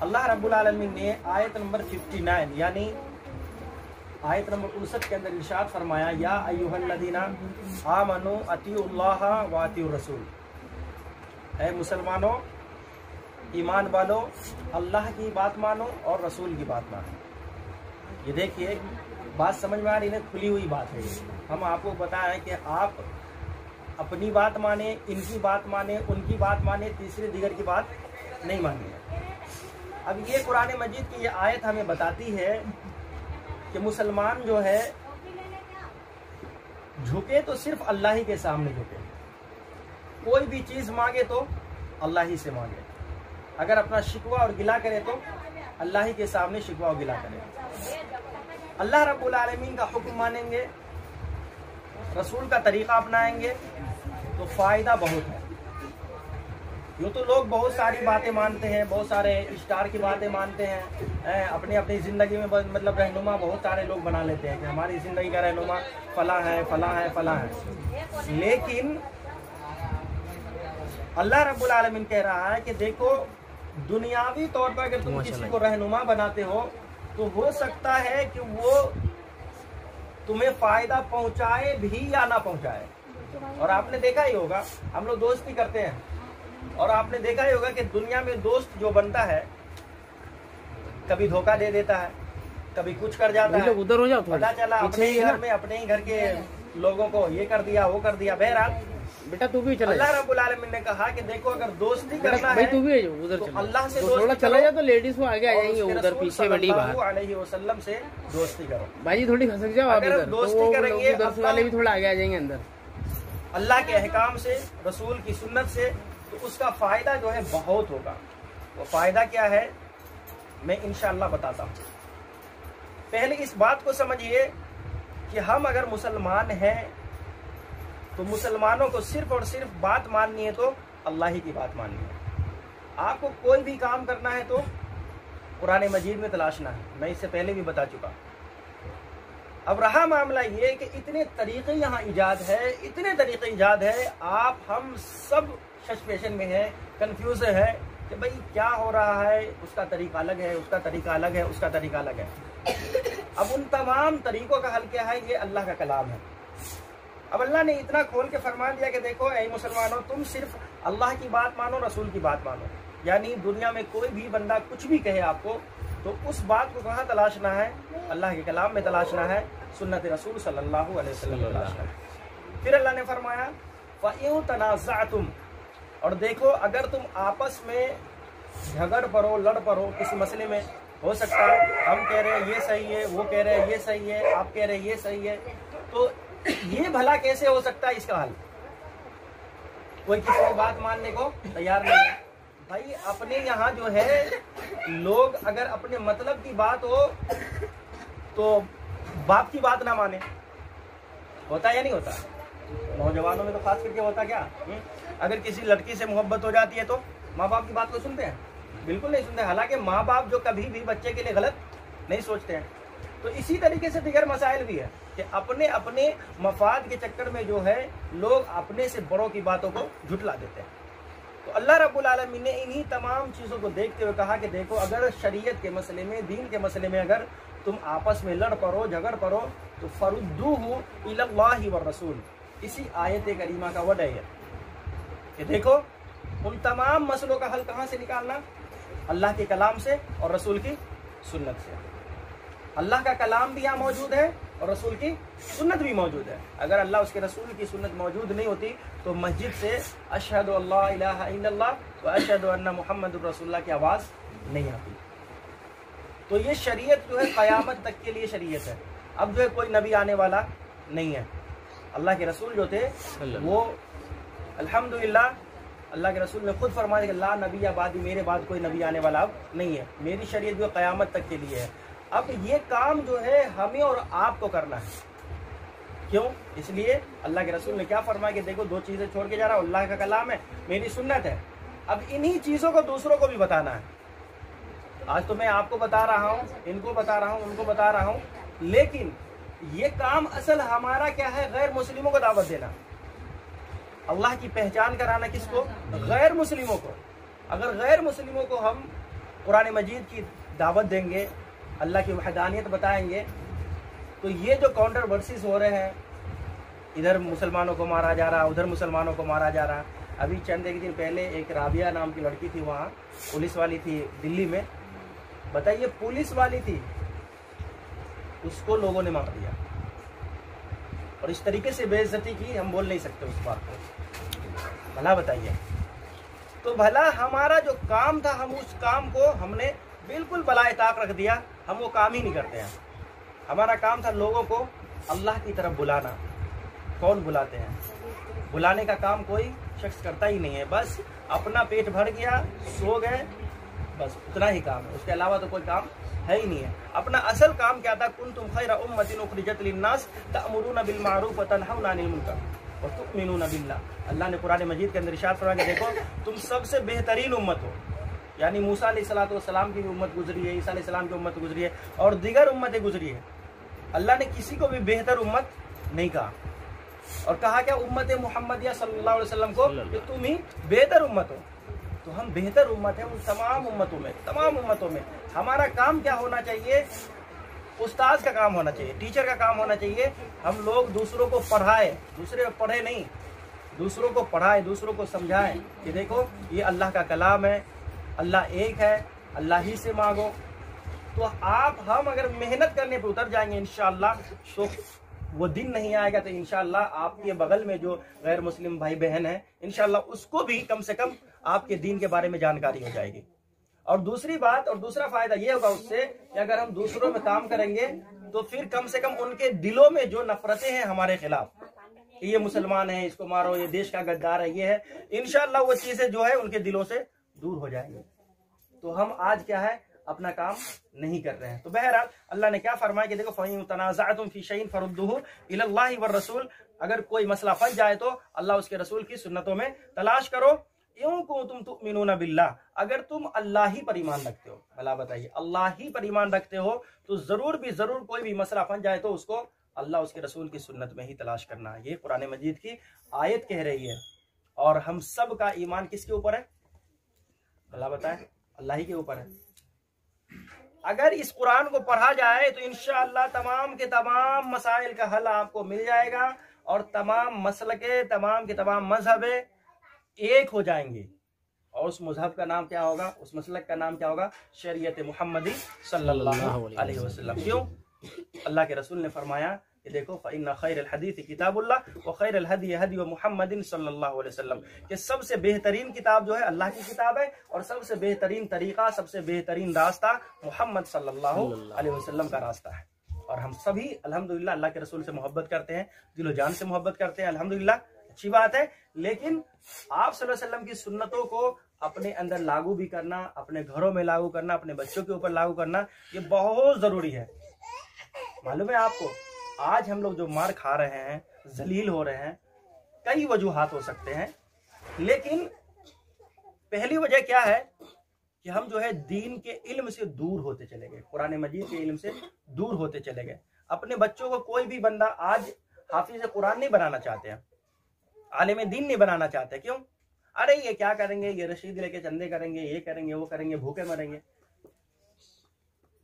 अल्लाह रब्बुल आलमीन ने आयत नंबर 59 यानी आयत नंबर 59 के अंदर इरशाद फरमाया, या अय्युहल्लज़ीना आमनू अतीउल्लाह व अतीउर रसूल, ऐ मुसलमानों ईमान वालो अल्लाह की बात मानो और रसूल की बात मानो। ये देखिए बात समझ में आ रही है, खुली हुई बात है। हम आपको बताएं कि आप अपनी बात माने, इनकी बात माने, उनकी बात माने, तीसरे दिगर की बात नहीं मानिए। अब ये कुरान मजीद की ये आयत हमें बताती है कि मुसलमान जो है झुके तो सिर्फ अल्लाह ही के सामने झुके, कोई भी चीज मांगे तो अल्लाह ही से मांगे, अगर अपना शिकवा और गिला करे तो अल्लाह ही के सामने शिकवा और गिला करे। अल्लाह रब्बुल आलमीन का हुक्म मानेंगे, रसूल का तरीका अपनाएंगे तो फायदा बहुत है। यूँ तो लोग बहुत सारी बातें मानते हैं, बहुत सारे स्टार की बातें मानते हैं, अपनी अपनी ज़िंदगी में मतलब रहनुमा बहुत सारे लोग बना लेते हैं कि हमारी ज़िंदगी का रहनुमा फला है, फला है, फला है। लेकिन अल्लाह रब्बुल आलमीन कह रहा है कि देखो दुनियावी तौर पर अगर तुम किसी को रहनुमा बनाते हो तो हो सकता है कि वो तुम्हें फायदा पहुंचाए भी या ना पहुंचाए। और आपने देखा ही होगा, हम लोग दोस्ती करते हैं और आपने देखा ही होगा कि दुनिया में दोस्त जो बनता है कभी धोखा दे देता है, कभी कुछ कर जाता है, उधर हो जाओ, पता चला अपने ही घर में अपने ही घर के लोगों को ये कर दिया वो कर दिया। बहरहाल बेटा तू भी चला, अल्लाह रब्बुल आलमीन ने कहा कि देखो अगर दोस्ती करना है तू भी उधर तो अल्लाह से थोड़ा चला जा तो लेडीज को आगे आ जाएंगे, उधर पीछे बड़ी बात अलैहि वसल्लम से दोस्ती करो। भाई थोड़ी खसक जाओ आप इधर, दोस्ती करेंगे उधर वाले भी थोड़ा आगे आ जाएंगे अंदर, अल्लाह के अहकाम से, रसूल की सुन्नत से, तो उसका फायदा जो है बहुत होगा। वो फायदा क्या है मैं इंशाअल्लाह बताता हूँ। पहले इस बात को समझिए कि हम अगर मुसलमान हैं तो मुसलमानों को सिर्फ और सिर्फ बात माननी है तो अल्लाह ही की बात माननी है। आपको कोई भी काम करना है तो कुरान मजीद में तलाशना है, मैं इससे पहले भी बता चुका। अब रहा मामला ये कि इतने तरीके यहाँ ईजाद है, इतने तरीके ईजाद है, आप हम सब शशपेशन में है, कंफ्यूज है कि भाई क्या हो रहा है, उसका तरीका अलग है, उसका तरीका अलग है, उसका तरीका अलग है। अब उन तमाम तरीकों का हल क्या है? ये अल्लाह का कलाम है। अब अल्लाह ने इतना खोल के फरमा दिया कि देखो ऐ मुसलमानों तुम सिर्फ अल्लाह की बात मानो, रसूल की बात मानो। यानी दुनिया में कोई भी बंदा कुछ भी कहे आपको तो उस बात को कहाँ तलाशना है? अल्लाह के कलाम में तलाशना है, सुन्नत रसूल सल्लल्लाहु अलैहि वसल्लम में तलाशना है। फिर अल्लाह ने फरमाया फ़इन तनाज़अतुम, और देखो अगर तुम आपस में झगड़ पड़ो, लड़ पड़ो किसी मसले में, हो सकता है हम कह रहे हैं ये सही है, वो कह रहे हैं ये सही है, आप कह रहे हैं ये सही है, तो ये भला कैसे हो सकता है? इसका हल कोई किसी की बात मानने को तैयार नहीं है। भाई अपने यहाँ जो है लोग अगर अपने मतलब की बात हो तो बाप की बात ना माने, होता है या नहीं होता? नौजवानों में तो खास करके होता क्या, अगर किसी लड़की से मोहब्बत हो जाती है तो माँ बाप की बात को सुनते हैं? बिल्कुल नहीं सुनते। हालांकि माँ बाप जो कभी भी बच्चे के लिए गलत नहीं सोचते हैं। तो इसी तरीके से दिगर मसाइल भी है कि अपने अपने मफाद के चक्कर में जो है लोग अपने से बड़ों की बातों को झुटला देते हैं। तो अल्लाह रब्बुल आलमीन ने इन्हीं तमाम चीज़ों को देखते हुए कहा कि देखो अगर शरीयत के मसले में, दीन के मसले में अगर तुम आपस में लड़ पड़ो, झगड़ पड़ो तो फरुद्दूहु इलल्लाहि व रसूल, इसी आयत करीमा का वजह है कि देखो उन तमाम मसलों का हल कहाँ से निकालना? अल्लाह के कलाम से और रसूल की सुन्नत से। अल्लाह का कलाम भी यहाँ मौजूद है और रसूल की सुन्नत भी मौजूद है। अगर अल्लाह उसके रसूल की सुन्नत मौजूद नहीं होती तो मस्जिद से अशहदु अल्ला इलाहा इल्लल्लाह व अशहदु अन्ना मुहम्मदुर रसूलुल्लाह की आवाज़ नहीं आती। तो ये शरीयत जो है क़यामत तक के लिए शरीयत है। अब जो है कोई नबी आने वाला नहीं है। अल्लाह के रसूल जो थे वो अल्हम्दुलिल्लाह अल्लाह के रसूल ने खुद फरमाया कि ला नबी आबादी, मेरे बाद कोई नबी आने वाला अब नहीं है, मेरी शरीयत जो क़यामत तक के लिए है। अब ये काम जो है हमें और आपको करना है। क्यों? इसलिए अल्लाह के रसूल ने क्या फरमाया कि देखो दो चीज़ें छोड़ के जा रहा हूँ, अल्लाह का कलाम है, मेरी सुन्नत है। अब इन्हीं चीज़ों को दूसरों को भी बताना है। आज तो मैं आपको बता रहा हूँ, इनको बता रहा हूँ, उनको बता रहा हूँ, लेकिन ये काम असल हमारा क्या है? गैर मुस्लिमों को दावत देना, अल्लाह की पहचान कराना। किसको? गैर मुस्लिमों को। अगर गैर मुस्लिमों को हम कुरान मजीद की दावत देंगे, अल्लाह की वहदानियत बताएंगे, तो ये जो कॉन्ट्रोवर्सीज हो रहे हैं, इधर मुसलमानों को मारा जा रहा, उधर मुसलमानों को मारा जा रहा। अभी चंद एक दिन पहले एक राबिया नाम की लड़की थी, वहाँ पुलिस वाली थी दिल्ली में, बताइए पुलिस वाली थी, उसको लोगों ने मार दिया और इस तरीके से बेइज्जती की, हम बोल नहीं सकते उस बात को। भला बताइए, तो भला हमारा जो काम था, हम उस काम को हमने बिल्कुल बलाए ताक रख दिया, हम वो काम ही नहीं करते हैं। हमारा काम था लोगों को अल्लाह की तरफ बुलाना। कौन बुलाते हैं? बुलाने का काम कोई शख्स करता ही नहीं है, बस अपना पेट भर गया, सो गए, बस उतना ही काम है, उसके अलावा तो कोई काम है ही नहीं है। अपना असल काम क्या था? कुंतुम खैरा उम्मतिन उखरिजत लिन्नास तअमुरूना बिल मारूफ व तनहौना अनिल मुनकर व तु'मिनूना बिल्लाह। अल्लाह ने कुरान मजीद के अंदर इरशाद फरमाया कि देखो तुम सबसे बेहतरीन उम्मत हो, यानी मूसा अलैहिस्सलाम की भी उम्मत गुजरी है, ईसा अलैहिस्सलाम की उम्मत गुजरी है और दीगर उम्मतें गुजरी है। अल्लाह ने किसी को भी बेहतर उम्मत नहीं कहा, और कहा क्या? उम्मत मुहम्मदिया सल्लल्लाहु अलैहि वसल्लम को कि तुम ही बेहतर उम्मत हो। तो हम बेहतर उम्मत है उन तमाम उम्मतों में। हमारा काम क्या होना चाहिए? उस्ताद का काम होना चाहिए, टीचर का काम होना चाहिए। हम लोग दूसरों को पढ़ाए, दूसरे पढ़े नहीं, दूसरों को पढ़ाए, दूसरों को समझाएं कि देखो ये अल्लाह का कलाम है, अल्लाह एक है, अल्लाह ही से मांगो। तो हम अगर मेहनत करने पर उतर जाएंगे इंशाअल्लाह, तो वो दिन नहीं आएगा तो इंशाअल्लाह आपके बगल में जो गैर मुस्लिम भाई बहन है, इंशाअल्लाह उसको भी कम से कम आपके दीन के बारे में जानकारी हो जाएगी। और दूसरी बात और दूसरा फायदा ये होगा उससे कि अगर हम दूसरों में काम करेंगे तो फिर कम से कम उनके दिलों में जो नफरतें हैं हमारे खिलाफ, ये मुसलमान है, इसको मारो, ये देश का गद्दार है, ये है, इंशाअल्लाह वो चीजें जो है उनके दिलों से दूर हो जाएंगी। तो हम आज क्या है? अपना काम नहीं कर रहे हैं। तो बहरहाल अल्लाह ने क्या फरमाया कि देखो फ़इन तनाज़अतुम फ़ी शैइन फरुद्दूहु इलल्लाहि वर रसूल, अगर कोई मसला फंस जाए तो अल्लाह उसके रसूल की सुन्नतों में तलाश करो। यूं को तुम तुमिनूना बिल्लाह, अगर तुम अल्लाह ही पर ईमान रखते हो, भला बताइए अल्लाह ही पर ईमान रखते हो तो जरूर कोई भी मसला फंस जाए तो उसको अल्लाह उसके रसूल की सुन्नत में ही तलाश करना है। ये कुरान मजीद की आयत कह रही है। और हम सब का ईमान किसके ऊपर है? अल्लाह बताए, अल्लाह ही के ऊपर है। अगर इस कुरान को पढ़ा जाए तो इंशाअल्लाह तमाम के तमाम मसाइल का हल आपको मिल जाएगा और तमाम मसलके, तमाम के तमाम मजहबे एक हो जाएंगे। और उस मजहब का नाम क्या होगा? उस मसलक का नाम क्या होगा? शरीयत मुहम्मदी सल्लल्लाहु अलैहि वसल्लम। क्यों? अल्लाह के रसूल ने फरमाया कि देखो फ़इन्न खैरल हदीस किताबुल्लाह व खैरल हदी हदी मुहम्मदिन सल्लल्लाहु अलैहि वसल्लम, कि सबसे बेहतरीन किताब जो है अल्लाह की किताब है और सबसे बेहतरीन तरीका, सबसे बेहतरीन रास्ता मोहम्मद सल्लल्लाहु अलैहि वसल्लम का रास्ता है। और हम सभी अल्हम्दुलिल्लाह अल्लाह के रसूल से मोहब्बत करते हैं, दिलो जान से मोहब्बत करते हैं, अल्हम्दुलिल्लाह, अच्छी बात है। लेकिन आप सल्लल्लाहु अलैहि वसल्लम की सुन्नतों को अपने अंदर लागू भी करना, अपने घरों में लागू करना, अपने बच्चों के ऊपर लागू करना, ये बहुत जरूरी है। मालूम है आपको, आज हम लोग जो मार खा रहे हैं, जलील हो रहे हैं, कई वजूहात हो सकते हैं, लेकिन पहली वजह क्या है कि हम जो है दीन के इल्म से दूर होते चले गए, कुरान मजीद के इल्म से दूर होते चले गए। अपने बच्चों को कोई भी बंदा आज हाफिज कुरान नहीं बनाना चाहते हैं, आलिम दीन नहीं बनाना चाहते। क्यों? अरे ये क्या करेंगे, ये रशीद लेके चंदे करेंगे, ये करेंगे, वो करेंगे, भूखे मरेंगे।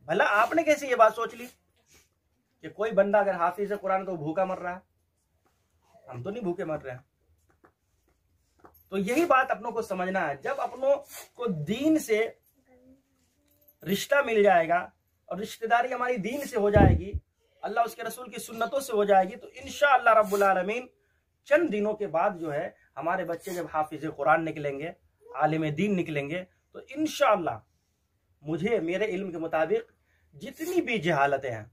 भला आपने कैसे ये बात सोच ली कि कोई बंदा अगर हाफिज कुरान तो भूखा मर रहा है? हम तो नहीं भूखे मर रहे हैं। तो यही बात अपनों को समझना है। जब अपनों को दीन से रिश्ता मिल जाएगा और रिश्तेदारी हमारी दीन से हो जाएगी, अल्लाह उसके रसूल की सुन्नतों से हो जाएगी, तो इंशाअल्लाह रब्बुल आलमीन चंद दिनों के बाद जो है हमारे बच्चे जब हाफिज कुरान निकलेंगे, आलिम दीन निकलेंगे, तो इंशाअल्लाह मुझे मेरे इल्म के मुताबिक जितनी भी जहालतें हैं,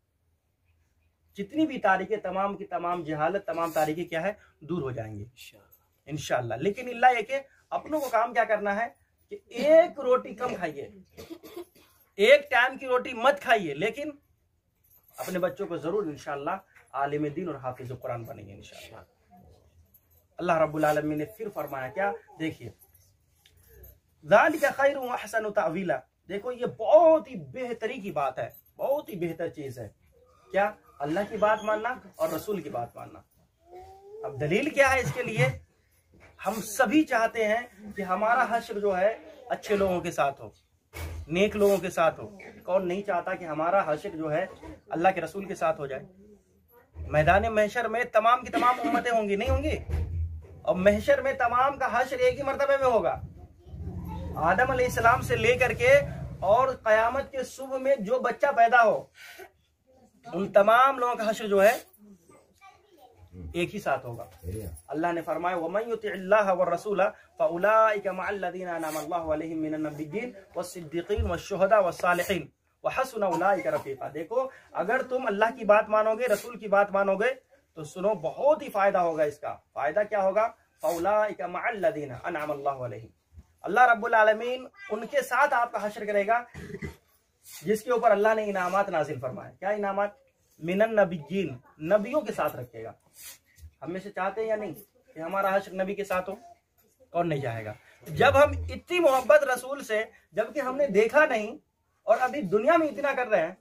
जितनी भी तारीखें, तमाम की तमाम जहालत, तमाम तारीखें क्या है, दूर हो जाएंगी इंशाअल्लाह। लेकिन इल्ला ये कि अपनों को काम क्या करना है कि एक रोटी कम खाइए, एक टाइम की रोटी मत खाइए, लेकिन अपने बच्चों को जरूर इंशाअल्लाह आलिम दीन और हाफिज कुरान बनेंगे इंशाअल्लाह। अल्लाह रब्बुल आलमीन ने फिर फरमाया क्या? देखिए, ज़ालिका खैरुन व अहसनु तावीला, देखो ये बहुत ही बेहतरी की बात है, बहुत ही बेहतर चीज है। क्या? अल्लाह की बात मानना और रसूल की बात मानना। अब दलील क्या है इसके लिए? हम सभी चाहते हैं कि हमारा हश्र जो है अच्छे लोगों के साथ हो, नेक लोगों के साथ हो। कौन नहीं चाहता कि हमारा हश्र जो है अल्लाह के रसूल के साथ हो जाए। मैदान महशर में तमाम की तमाम उम्मतें होंगी, नहीं होंगी? और महशर में तमाम का हश्र एक ही मर्तबे में होगा। आदम अलैहिस्सलाम से लेकर के और क़यामत के सुबह में जो बच्चा पैदा हो, उन तमाम लोगों का हश्र जो है एक ही साथ होगा। अल्लाह ने फरमाया वमन युतिइल्लाह व रसूला फउलाइका मअल्लज़ीना अनअमा अल्लाहु अलैहिम मिनन नबिय्यीन वस्सिद्दीक़ीन वश्शुहदा वस्सालिहीन व हसुन उलाइका रफ़ीक़ा। देखो, अगर तुम अल्लाह की बात मानोगे, रसूल की बात मानोगे, तो सुनो बहुत ही फायदा होगा। इसका फायदा क्या होगा? फउलाइका मअल्लज़ीना अनअमा अल्लाहु अलैहिम, अल्लाह रब्बुल आलमीन उनके साथ आपका हश्र करेगा जिसके ऊपर अल्लाह ने इनामात नाजिल फरमाए। क्या इनामात? मिनन नबिय्यीन, नबियों के साथ रखेगा। हम में से चाहते हैं या नहीं कि हमारा हश्र नबी के साथ हो? कौन नहीं चाहेगा? जब हम इतनी मोहब्बत रसूल से, जबकि हमने देखा नहीं और अभी दुनिया में इतना कर रहे हैं,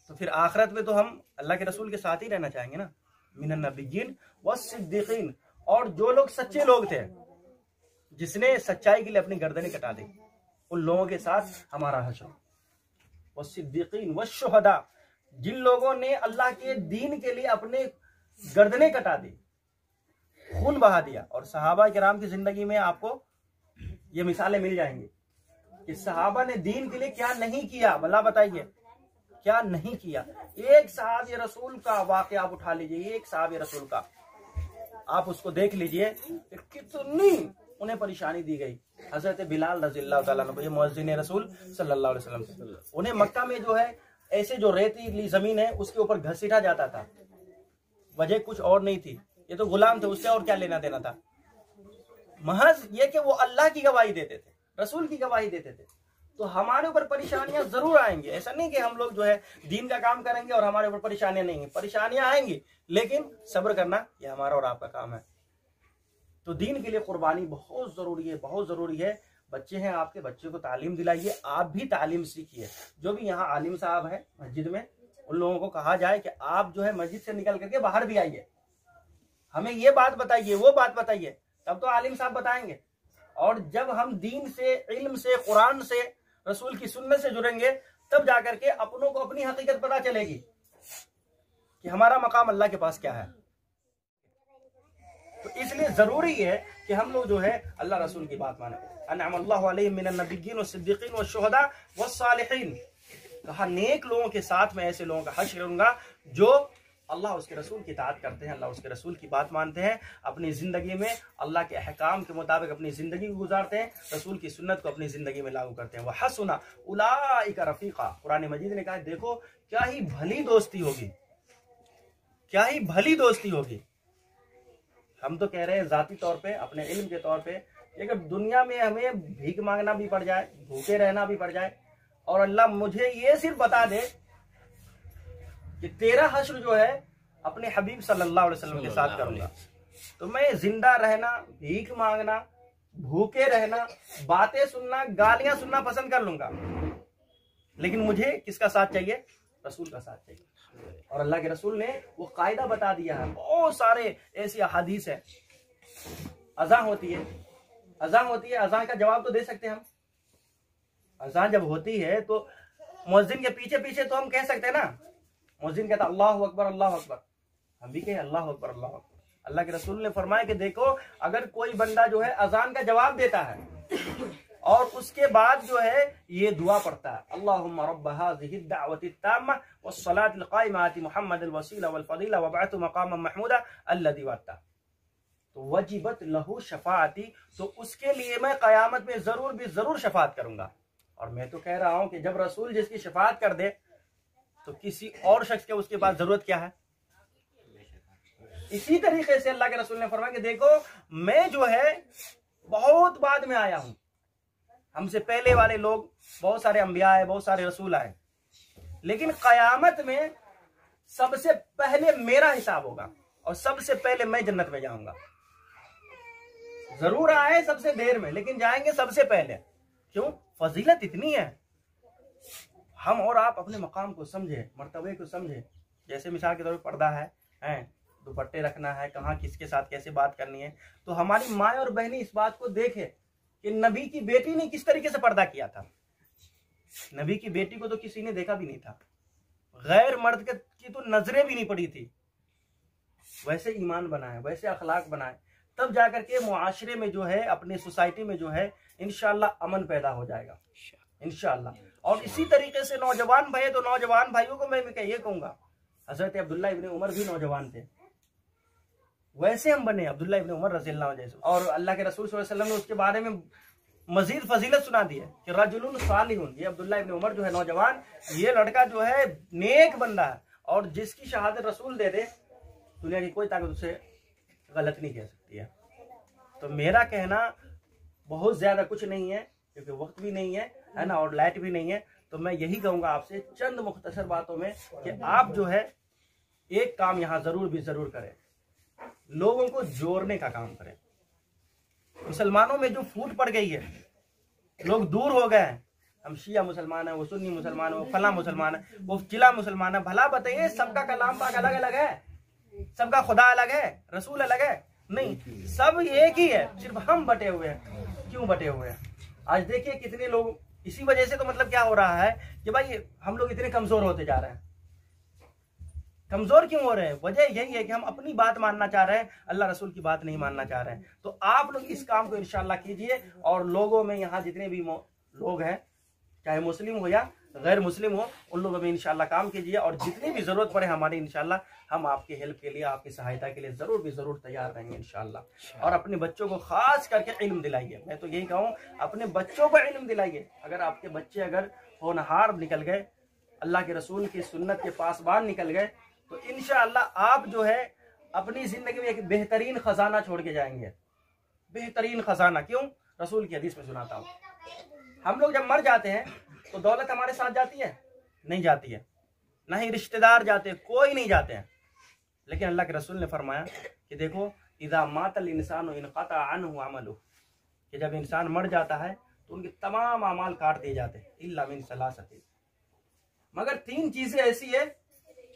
तो फिर आखिरत में तो हम अल्लाह के रसूल के साथ ही रहना चाहेंगे ना। मिनन नबिय्यीन वस्सिद्दीक़ीन, और जो लोग सच्चे लोग थे, जिसने सच्चाई के लिए अपनी गर्दनें कटा दी, उन लोगों के साथ हमारा हश्र। वस्सिद्दीक़ीन वश्शुहदा, जिन लोगों ने अल्लाह के दीन के लिए अपने गर्दनें कटा दी, खून बहा दिया। और सहाबा किराम की जिंदगी में आपको ये मिसालें मिल जाएंगी कि सहाबा ने दीन के लिए क्या नहीं किया। भला बताइए, क्या नहीं किया? एक सहाबी रसूल का वाक़या आप उठा लीजिए, एक सहाबी रसूल का आप उसको देख लीजिए, कितनी उन्हें परेशानी दी गई। हजरत बिलाल रज़ियल्लाहु ताला अन्हु, ये मुअज्जिन रसूल सल्लल्लाहु अलैहि वसल्लम, उन्हें मक्का में जो है ऐसे जो रेतीली जमीन है उसके ऊपर घसीटा जाता था। वजह कुछ और नहीं थी, ये तो गुलाम थे, उससे और क्या लेना देना था। महज ये कि वो अल्लाह की गवाही देते थे, रसूल की गवाही देते थे। तो हमारे ऊपर परेशानियां जरूर आएंगी। ऐसा नहीं कि हम लोग जो है दीन का काम करेंगे और हमारे ऊपर परेशानियां नहीं है। परेशानियां आएंगी, लेकिन सब्र करना ये हमारा और आपका काम है। तो दीन के लिए कुर्बानी बहुत जरूरी है, बहुत जरूरी है। बच्चे हैं आपके, बच्चे को तालीम दिलाइए, आप भी तालीम सीखिए। जो भी यहाँ आलिम साहब है मस्जिद में, उन लोगों को कहा जाए कि आप जो है मस्जिद से निकल करके बाहर भी आइए, हमें ये बात बताइए, वो बात बताइए, तब तो आलिम साहब बताएंगे। और जब हम दीन से, इल्म से, कुरान से, रसूल की सुन्नत से जुड़ेंगे, तब जाकर के अपनों को अपनी हकीकत पता चलेगी कि हमारा मकाम अल्लाह के पास क्या है। तो इसलिए जरूरी है कि हम लोग जो है अल्लाह रसूल की बात माने। अनअमल्लाहु अलैहिम मिनन नबिय्यीन वस्सिद्दीक़ीन वश्शुहदा वस्सालिहीन, कहा नेक लोगों के साथ में ऐसे लोगों का हश्र करूंगा जो अल्लाह उसके रसूल की इताअत करते हैं, अल्लाह उसके रसूल की बात मानते हैं, अपनी ज़िंदगी में अल्लाह के अहकाम के मुताबिक अपनी ज़िंदगी को गुजारते हैं, रसूल की सुन्नत को अपनी ज़िंदगी में लागू करते हैं। वह हसुना उलाइका रफ़ीक़ा, कुरान मजीद ने कहा देखो क्या ही भली दोस्ती होगी, क्या ही भली दोस्ती होगी। हम तो कह रहे हैं ज़ाती तौर पे, अपने इल्म के तौर पे, लेकिन दुनिया में हमें भीख मांगना भी पड़ जाए, भूखे रहना भी पड़ जाए, और अल्लाह मुझे ये सिर्फ बता दे कि तेरा हश्र जो है अपने हबीब सल्लल्लाहु अलैहि वसल्लम के साथ करूंगा, तो मैं जिंदा रहना, भीख मांगना, भूखे रहना, बातें सुनना, गालियां सुनना पसंद कर लूंगा, लेकिन मुझे किसका साथ चाहिए? रसूल का साथ चाहिए। और अल्लाह के रसूल ने वो कायदा बता दिया है। बहुत सारे ऐसी हदीस है। अज़ान होती है, अज़ान होती है, अज़ान का जवाब तो दे सकते हैं हम। अज़ान जब होती है तो मुअज्जिन के पीछे पीछे तो हम कह सकते हैं ना, मुअज्जिन कहता अल्लाहु अकबर अल्लाहु अकबर, हम भी कहें अल्लाहु अकबर अल्लाहु अकबर। अल्लाह के रसूल ने फरमाया कि देखो अगर कोई बंदा जो है अज़ान का जवाब देता है और उसके बाद जो है ये दुआ पढ़ता है, अल्लाहुम्मा रब्ब हाज़िहि दावति ताम्मा वस्सलातिल क़ाइमति मुहम्मदिल वसीला वल फदीला वबअतहु मक़ामम महमूदा अल्लज़ी वअता, तो वजिबत लहू शफाअती, तो उसके लिए मैं क़यामत में जरूर भी जरूर शफाअत करूंगा। और मैं तो कह रहा हूं कि जब रसूल जिसकी शफाअत कर दे तो किसी और शख्स के उसके पास जरूरत क्या है। इसी तरीके से अल्लाह के रसूल ने फरमाया कि देखो मैं जो है बहुत बाद में आया हूं, हमसे पहले वाले लोग बहुत सारे अंबिया आए, बहुत सारे रसूल आए, लेकिन कयामत में सबसे पहले मेरा हिसाब होगा और सबसे पहले मैं जन्नत में जाऊंगा। जरूर आए सबसे देर में, लेकिन जाएंगे सबसे पहले। क्यों? फजीलत इतनी है। हम और आप अपने मकाम को समझे, मर्तबे को समझे। जैसे मिसाल के तौर पर पर्दा है, दुपट्टे रखना है, कहाँ किसके साथ कैसे बात करनी है, तो हमारी माँ और बहनी इस बात को देखे कि नबी की बेटी ने किस तरीके से पर्दा किया था। नबी की बेटी को तो किसी ने देखा भी नहीं था, गैर मर्द की तो नजरें भी नहीं पड़ी थी। वैसे ईमान बनाए, वैसे अखलाक बनाए, तब जाकर के मुआशरे में जो है, अपने सोसाइटी में जो है, इंशाअल्लाह अमन पैदा हो जाएगा इंशाअल्लाह। और इसी तरीके से नौजवान भाई, तो नौजवान भाइयों को मैं ये कहूंगा, हजरत अब्दुल्ला इब्न उमर भी नौजवान थे, वैसे हम बने अब्दुल्ला इब्न उमर रज़ियल्लाहु अन्हु जैसे। और अल्लाह के रसूल सल्लल्लाहु अलैहि वसल्लम ने उसके बारे में मजीद फजीलत सुना दी है कि रजुलुन सालिहुन, ये अब्दुल्ला इब्न उमर जो है नौजवान, ये लड़का जो है नेक बंदा है, और जिसकी शहादत रसूल दे दे, दुनिया की कोई ताकत उसे गलत नहीं कह सकती है। तो मेरा कहना बहुत ज्यादा कुछ नहीं है, क्योंकि वक्त भी नहीं है ना, और लाइट भी नहीं है। तो मैं यही कहूंगा आपसे चंद मुख्तसर बातों में कि आप जो है एक काम यहाँ जरूर करें, लोगों को जोड़ने का काम करें। मुसलमानों में जो फूट पड़ गई है, लोग दूर हो गए हैं, हम शिया मुसलमान है, वो सुन्नी मुसलमान है, वो फला मुसलमान है, वो चिला मुसलमान है। भला बताइए, सबका कलाम पाक अलग अलग है, सबका खुदा अलग है, रसूल अलग है? नहीं, सब एक ही है, सिर्फ हम बटे हुए हैं। क्यों बटे हुए हैं? आज देखिए कितने लोग, इसी वजह से तो मतलब क्या हो रहा है कि भाई हम लोग इतने कमजोर होते जा रहे हैं। कमजोर क्यों हो रहे हैं? वजह यही है कि हम अपनी बात मानना चाह रहे हैं, अल्लाह रसूल की बात नहीं मानना चाह रहे हैं। तो आप लोग इस काम को इंशाअल्लाह कीजिए, और लोगों में यहाँ जितने भी लोग हैं, चाहे मुस्लिम हो या गैर मुस्लिम हो, उन लोगों में इंशाअल्लाह काम कीजिए, और जितनी भी जरूरत पड़े हमारी, इंशाअल्लाह हम आपकी हेल्प के लिए, आपकी सहायता के लिए जरूर तैयार रहेंगे इंशाअल्लाह। और अपने बच्चों को खास करके इल्म दिलाइए। मैं तो यही कहूँ, अपने बच्चों को इल्म दिलाइए। अगर आपके बच्चे अगर होनहार निकल गए, अल्लाह के रसूल की सुन्नत के पासबान निकल गए, तो इंशाअल्लाह आप जो है अपनी जिंदगी में एक बेहतरीन खजाना छोड़ के जाएंगे। बेहतरीन खजाना। क्यों? रसूल की हदीस में सुनाता हूँ, हम लोग जब मर जाते हैं तो दौलत हमारे साथ जाती है? नहीं जाती है, ना ही रिश्तेदार जाते हैं, कोई नहीं जाते हैं। लेकिन अल्लाह के रसूल ने फरमाया कि देखो, इज़ा मातल इंसान इनक़ता अन्हु अमलु, कि जब इंसान मर जाता है तो उनके तमाम अमाल काट दिए जाते हैं, इल्ला मिन सलासति, मगर 3 चीजें ऐसी है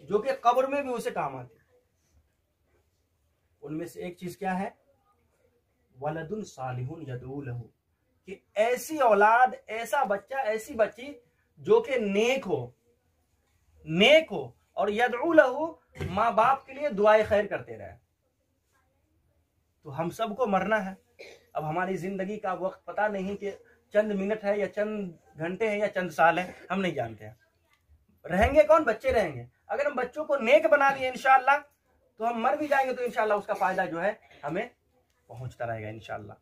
जो कि कब्र में भी उसे काम आती है। उनमें से एक चीज क्या है? वलदुन सालिहुन यदऊ लहू, कि ऐसी औलाद, ऐसा बच्चा, ऐसी बच्ची जो कि नेक हो और यदऊ लहू, माँ बाप के लिए दुआए खैर करते रहे। तो हम सबको मरना है। अब हमारी जिंदगी का वक्त पता नहीं कि चंद मिनट है या चंद घंटे हैं या चंद साल है, हम नहीं जानते हैं। रहेंगे कौन? बच्चे रहेंगे। अगर हम बच्चों को नेक बना दिए इंशाअल्लाह, तो हम मर भी जाएंगे तो इंशाअल्लाह उसका फायदा जो है हमें पहुंचता रहेगा इंशाअल्लाह।